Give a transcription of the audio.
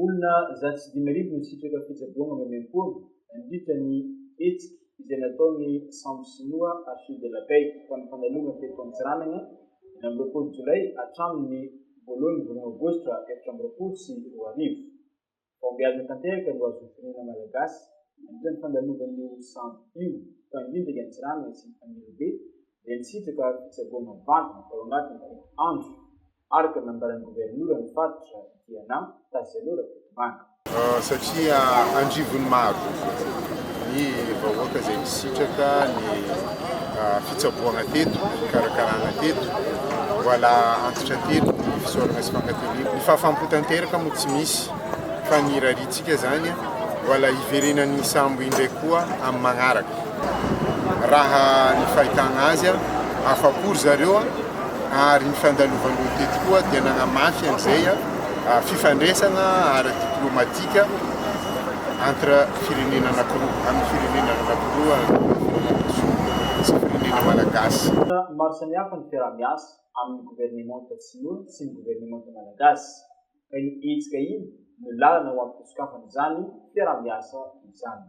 olona zatsy dimy arivo no sitraka fitsaboana memem-poana nandritra ny hetsika izay nataony sambo sinoa Sud de la Paix tamin'ny fandalomana teto Antsiranana eny amin'ny 20 Jolay hatramin'ny voalohan'ny volana Aogositra 2024. Fombiazana tanteraka no azo firenena malagasy nandritra ny fandalovan'io sambo io fa indrindra i Antsiranana sy ny Anelabe dia nisitraka fitsaboana mivantana tao anatin'ny andro araka nambaran'ny gouvernoura ny fatotra Diana Tazelora Betomanga. Satria andrivony maro ny vahoaka izay nisitraka ny fitsaboana teto, karakarana teto, voala antitra teto ny fisaorana sy fankatolina. Ny fahafahampo-tanteraka moa tsy misy fa ny rarintsika zany voala iverenan'ny sambo indray koa amin'ny magnaraka. Raha ny fahitana azy afapory zareo ary ny fandalovandreo teto koa dia nanamafy an'izay fifandraisana ara-diplomatika entre firenena anankiroa, amin'ny firenena anankiroa sy firenena malagasy. Maro samihafa ny fiaraha-miasa amin'ny gouvernemanta sinoa sy ny gouvernemanta malagasy ka ny hetsika iny no lalana ho ampisokafan'izany fiaraha-miasa izany.